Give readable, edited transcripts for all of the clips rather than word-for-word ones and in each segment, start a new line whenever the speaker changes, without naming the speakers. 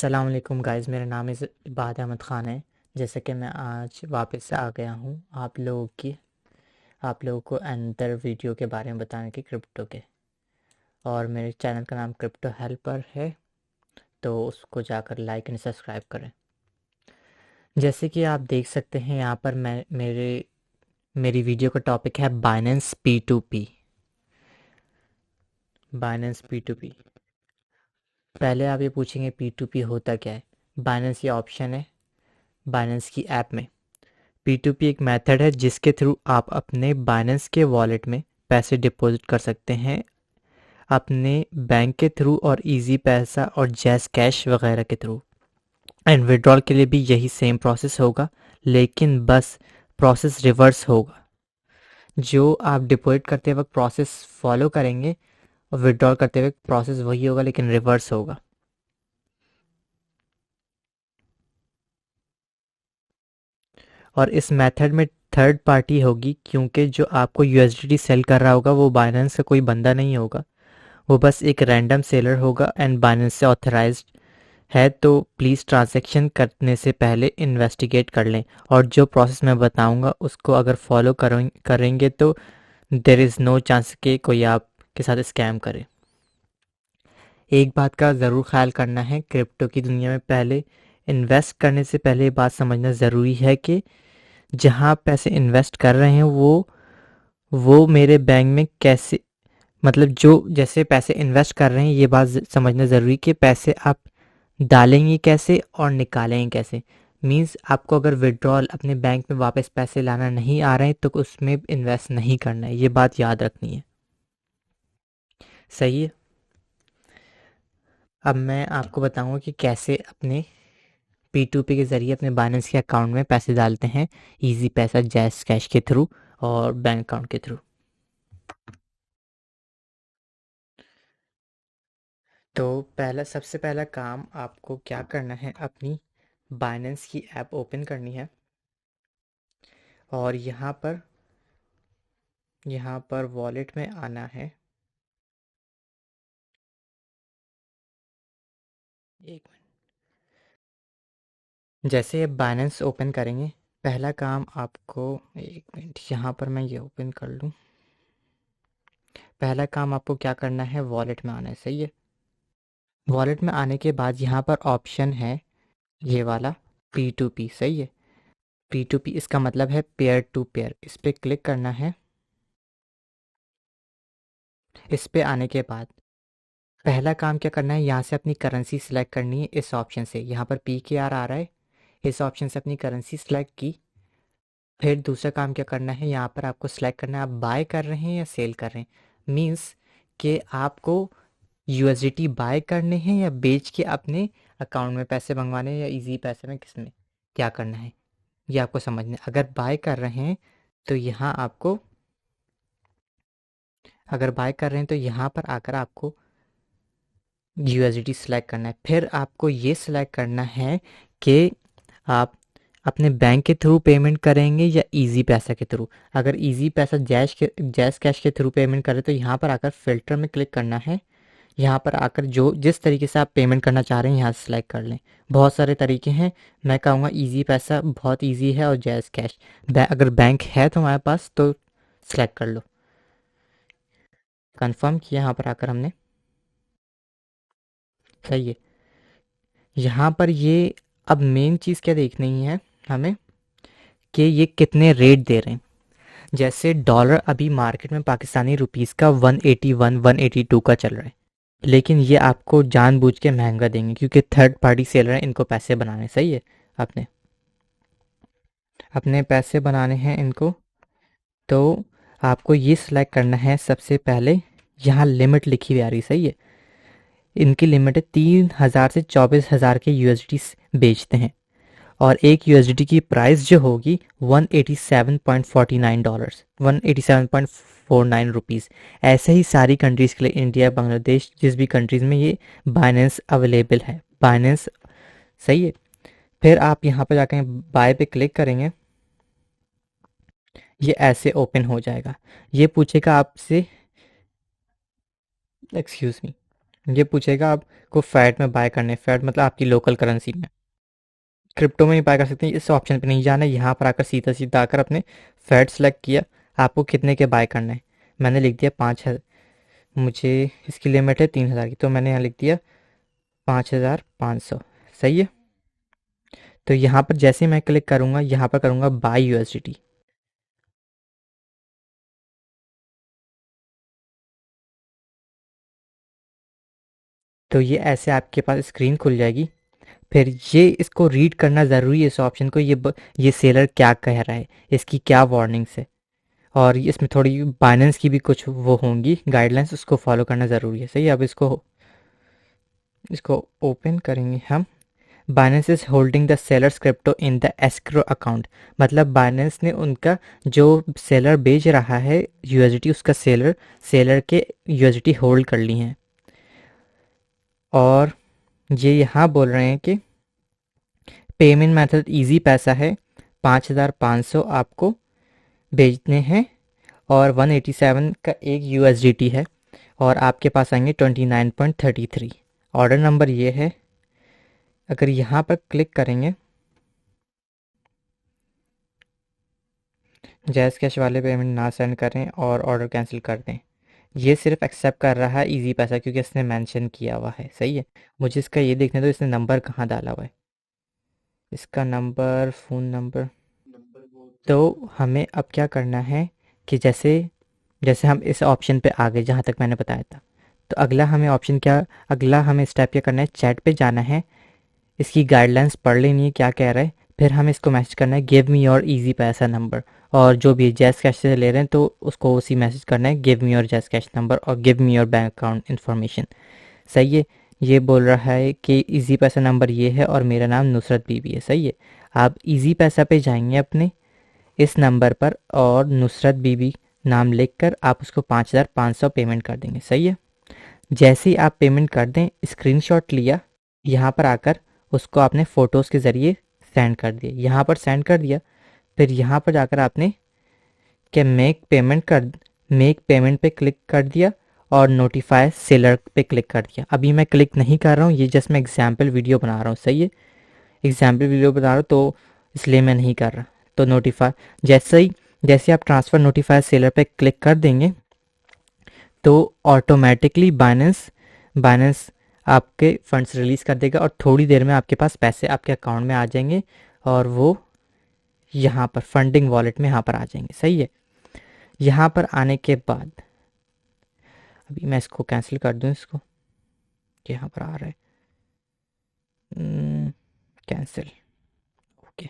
अस्सलाम वालेकुम गाइस, मेरा नाम इबाद अहमद ख़ान है। जैसे कि मैं आज वापस से आ गया हूँ आप लोगों को अंदर वीडियो के बारे में बताने के क्रिप्टो के। और मेरे चैनल का नाम क्रिप्टो हेल्पर है, तो उसको जाकर लाइक एंड सब्सक्राइब करें। जैसे कि आप देख सकते हैं यहाँ पर मेरी वीडियो का टॉपिक है बाइनेंस P2P। Binance P2P। पहले आप ये पूछेंगे P2P होता क्या है। बाइनेंस ये ऑप्शन है बाइनेंस की ऐप में। P2P एक मेथड है जिसके थ्रू आप अपने बाइनेंस के वॉलेट में पैसे डिपॉजिट कर सकते हैं अपने बैंक के थ्रू, और इजी पैसा और जैस कैश वगैरह के थ्रू। एंड विड्रॉल के लिए भी यही सेम प्रोसेस होगा, लेकिन बस प्रोसेस रिवर्स होगा। जो आप डिपॉजिट करते वक्त प्रोसेस फॉलो करेंगे और विड्रॉल करते वक्त प्रोसेस वही होगा, लेकिन रिवर्स होगा। और इस मेथड में थर्ड पार्टी होगी, क्योंकि जो आपको यूएसडीटी सेल कर रहा होगा वो बाइनेंस का कोई बंदा नहीं होगा, वो बस एक रैंडम सेलर होगा एंड बाइनेंस से ऑथराइज्ड है। तो प्लीज़ ट्रांजैक्शन करने से पहले इन्वेस्टिगेट कर लें, और जो प्रोसेस मैं बताऊंगा उसको अगर फॉलो करेंगे तो देर इज़ नो चांस कि कोई आपके साथ स्कैम करे। एक बात का ज़रूर ख्याल करना है, क्रिप्टो की दुनिया में पहले इन्वेस्ट करने से पहले ये बात समझना ज़रूरी है कि जहां आप पैसे इन्वेस्ट कर रहे हैं वो मेरे बैंक में कैसे, मतलब जो जैसे पैसे इन्वेस्ट कर रहे हैं, ये बात समझना ज़रूरी कि पैसे आप डालेंगे कैसे और निकालेंगे कैसे। मींस आपको अगर विड्रॉल अपने बैंक में वापस पैसे लाना नहीं आ रहे हैं तो उसमें इन्वेस्ट नहीं करना है, ये बात याद रखनी है। सही है। अब मैं आपको बताऊंगा कि कैसे अपने P2P के ज़रिए अपने बाइनेंस के अकाउंट में पैसे डालते हैं, इजी पैसा जैस कैश के थ्रू और बैंक अकाउंट के थ्रू। तो सबसे पहला काम आपको क्या करना है, अपनी बाइनेंस की ऐप ओपन करनी है और यहाँ पर वॉलेट में आना है। एक मिनट। जैसे आप बाइनेंस ओपन करेंगे, पहला काम आपको, एक मिनट यहाँ पर मैं ये ओपन कर लूँ। पहला काम आपको क्या करना है, वॉलेट में आना है। सही है। वॉलेट में आने के बाद यहाँ पर ऑप्शन है ये वाला P2P। सही है। P2P इसका मतलब है पेयर टू पेयर। इस पर क्लिक करना है। इस पे आने के बाद पहला काम क्या करना है, यहाँ से अपनी करेंसी सिलेक्ट करनी है। इस ऑप्शन से यहाँ पर PKR आ रहा है, इस ऑप्शन से अपनी करेंसी सिलेक्ट की। फिर दूसरा काम क्या करना है, यहाँ पर आपको सिलेक्ट करना है आप बाय कर रहे हैं या सेल कर रहे हैं। मींस कि आपको USDT बाय करने हैं या बेच के अपने अकाउंट में पैसे मंगवाने हैं, या इजी पैसे में, किस में क्या करना है ये आपको समझना है। अगर बाय कर रहे हैं तो यहाँ पर आकर आपको USDT सिलेक्ट करना है। फिर आपको ये सिलेक्ट करना है कि आप अपने बैंक के थ्रू पेमेंट करेंगे या इजी पैसा के थ्रू। अगर इजी पैसा जैस कैश के थ्रू पेमेंट करें तो यहाँ पर आकर फिल्टर में क्लिक करना है। यहाँ पर आकर जो जिस तरीके से आप पेमेंट करना चाह रहे हैं यहाँ से सिलेक्ट कर लें। बहुत सारे तरीके हैं, मैं कहूँगा इजी पैसा बहुत इजी है, और जैस कैश अगर बैंक है तो हमारे पास तो सिलेक्ट कर लो। कंफर्म किया यहाँ पर आकर हमने। सही है। यहाँ पर ये अब मेन चीज़ क्या देखनी है हमें, कि ये कितने रेट दे रहे हैं। जैसे डॉलर अभी मार्केट में पाकिस्तानी रुपीस का 181 182 का चल रहा है, लेकिन ये आपको जानबूझ के महंगा देंगे क्योंकि थर्ड पार्टी सेलर हैं, इनको पैसे बनाने। सही है। अपने अपने पैसे बनाने हैं इनको। तो आपको ये सिलेक्ट करना है सबसे पहले। यहाँ लिमिट लिखी हुई आ रही। सही है। इनकी लिमिट है 3,000 से 24,000 के USD बेचते हैं, और एक USDT की प्राइस जो होगी $187.49, 187.49 रुपीज़। ऐसे ही सारी कंट्रीज़ के लिए, इंडिया, बांग्लादेश, जिस भी कंट्रीज़ में ये बाइनेंस अवेलेबल है, बाइनेंस। सही है। फिर आप यहाँ पर जाकर बाय पे क्लिक करेंगे, ये ऐसे ओपन हो जाएगा। ये पूछेगा आपसे, एक्सक्यूज़ मी, ये पूछेगा आपको फैट में बाय करने, फैट मतलब आपकी लोकल करेंसी में, क्रिप्टो में ही बाय कर सकते हैं। इस ऑप्शन पे नहीं जाना है, यहाँ पर आकर सीधा सीधा आकर अपने फैट सेलेक्ट किया, आपको कितने के बाय करना है। मैंने लिख दिया 5,000, मुझे इसकी लिमिट है 3,000 की, तो मैंने यहाँ लिख दिया 5,500। सही है। तो यहाँ पर जैसे ही मैं क्लिक करूँगा, यहाँ पर करूँगा बाय यूएसडीटी। तो ये ऐसे आपके पास स्क्रीन खुल जाएगी। फिर ये इसको रीड करना ज़रूरी है, इस ऑप्शन को, ये सेलर क्या कह रहा है, इसकी क्या वार्निंग्स है, और इसमें थोड़ी बाइनेंस की भी कुछ वो होंगी गाइडलाइंस, उसको फॉलो करना ज़रूरी है। सही है। अब इसको इसको ओपन करेंगे हम। Binance is holding the sellers crypto in the escrow account, मतलब बाइनेंस ने उनका जो सेलर बेच रहा है यूएसडीटी, उसका सेलर के यूएसडीटी होल्ड कर ली हैं। और ये यहाँ बोल रहे हैं कि पेमेंट मेथड इजी पैसा है, 5,500 आपको भेजने हैं, और 187 का एक यूएसडीटी है, और आपके पास आएंगे 29.33। ऑर्डर नंबर ये है। अगर यहाँ पर क्लिक करेंगे, जैज़ कैश वाले पेमेंट ना सेंड करें और ऑर्डर कैंसिल कर दें, ये सिर्फ एक्सेप्ट कर रहा है इजी पैसा, क्योंकि इसने मेंशन किया हुआ है। सही है। मुझे इसका ये देखने दो, इसने नंबर कहाँ डाला हुआ है, इसका नंबर, फ़ोन नंबर। तो हमें अब क्या करना है कि जैसे जैसे हम इस ऑप्शन पे आ गए जहाँ तक मैंने बताया था, तो अगला हमें स्टेप क्या करना है, चैट पे जाना है, इसकी गाइडलाइंस पढ़ लेनी है क्या कह रहा है, फिर हमें इसको मैसेज करना है गिव मी योर इजी पैसा नंबर, और जो भी जैस कैश से ले रहे हैं तो उसको उसी मैसेज करना है गिव मी योर जैस कैश नंबर और give me your bank account information. सही है। ये बोल रहा है कि इजी पैसा नंबर ये है और मेरा नाम नुसरत बीबी है। सही है। आप इजी पैसा पे जाएंगे अपने इस नंबर पर, और नुसरत बीबी नाम लिखकर आप उसको 5,500 पेमेंट कर देंगे। सही है। जैसे ही आप पेमेंट कर दें, स्क्रीनशॉट लिया, यहाँ पर आकर उसको आपने फ़ोटोज़ के ज़रिए सेंड कर दिया, यहाँ पर सेंड कर दिया। फिर यहाँ पर जाकर आपने क्या मेक पेमेंट पे क्लिक कर दिया, और नोटिफाई सेलर पे क्लिक कर दिया। अभी मैं क्लिक नहीं कर रहा हूँ, ये जस्ट मैं एग्जाम्पल वीडियो बना रहा हूँ। सही है। एग्जाम्पल वीडियो बना रहा हूँ तो इसलिए मैं नहीं कर रहा। तो नोटिफाई, जैसे आप ट्रांसफ़र नोटिफाई सेलर पे क्लिक कर देंगे, तो ऑटोमेटिकली बाइनेंस आपके फंड्स रिलीज़ कर देगा, और थोड़ी देर में आपके पास पैसे आपके अकाउंट में आ जाएंगे, और वो यहाँ पर फंडिंग वॉलेट में यहाँ पर आ जाएंगे। सही है। यहाँ पर आने के बाद अभी मैं इसको कैंसिल कर दूँ, इसको यहाँ पर आ रहा है cancel. Okay,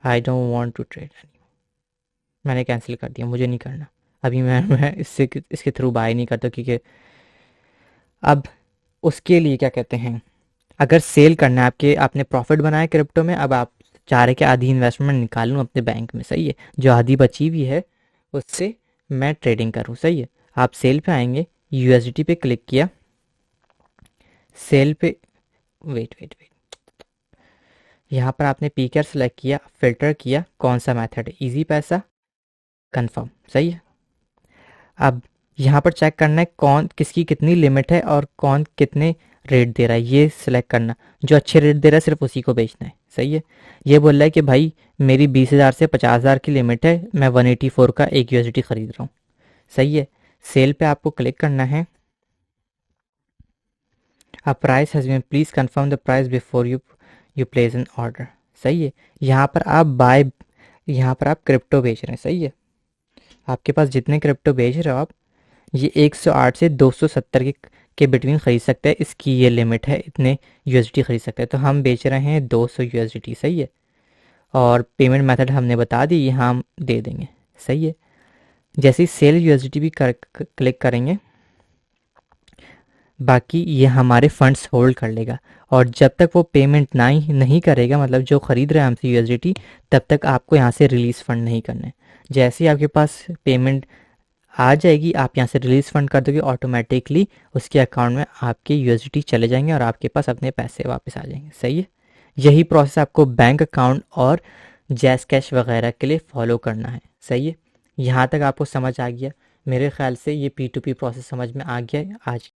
I don't want to trade, मैंने कैंसिल कर दिया, मुझे नहीं करना। अभी मैं इसके थ्रू बाय नहीं करता, क्योंकि अब उसके लिए क्या कहते हैं, अगर सेल करना है, आपने प्रॉफिट बनाया क्रिप्टो में, अब आप चाह रहे कि आधी इन्वेस्टमेंट निकाल लूँ अपने बैंक में। सही है। जो आधी बची हुई है उससे मैं ट्रेडिंग करूँ। सही है। आप सेल पे आएंगे, यूएसडीटी पे क्लिक किया, सेल पे, वेट वेट वेट, यहाँ पर आपने पीकेआर सेलेक्ट किया, फिल्टर किया कौन सा मेथड है, इजी पैसा, कंफर्म। सही है। अब यहाँ पर चेक करना है कौन किसकी कितनी लिमिट है और कौन कितने रेट दे रहा है, ये सिलेक्ट करना। जो अच्छे रेट दे रहा है सिर्फ उसी को बेचना है। सही है। ये बोल रहा है कि भाई मेरी 20,000 से 50,000 की लिमिट है, मैं 184 का एक यूएसडी खरीद रहा हूँ। सही है। सेल पे आपको क्लिक करना है। A price has been, please confirm the price before you place an order. सही है। यहाँ पर आप क्रिप्टो बेच रहे हैं। सही है। आपके पास जितने क्रिप्टो बेच रहे हो आप, ये 108 से 270 के बिटवीन ख़रीद सकते हैं, इसकी ये लिमिट है, इतने यूएसडी ख़रीद सकते हैं। तो हम बेच रहे हैं 200 यूएसडी। सही है। और पेमेंट मेथड हमने बता दी, यहाँ हम दे देंगे। सही है। जैसे ही सेल यूएसडी भी क्लिक करेंगे, बाकी ये हमारे फंड्स होल्ड कर लेगा, और जब तक वो पेमेंट नहीं करेगा, मतलब जो ख़रीद रहे हैं हमसे यूएसडी, तब तक आपको यहाँ से रिलीज़ फंड नहीं करने। जैसे ही आपके पास पेमेंट आ जाएगी, आप यहाँ से रिलीज़ फंड कर दोगे, ऑटोमेटिकली उसके अकाउंट में आपके यूएसडी चले जाएंगे और आपके पास अपने पैसे वापस आ जाएंगे। सही है। यही प्रोसेस आपको बैंक अकाउंट और जैस कैश वगैरह के लिए फॉलो करना है। सही है। यहाँ तक आपको समझ आ गया। मेरे ख्याल से ये P2P प्रोसेस समझ में आ गया है आज।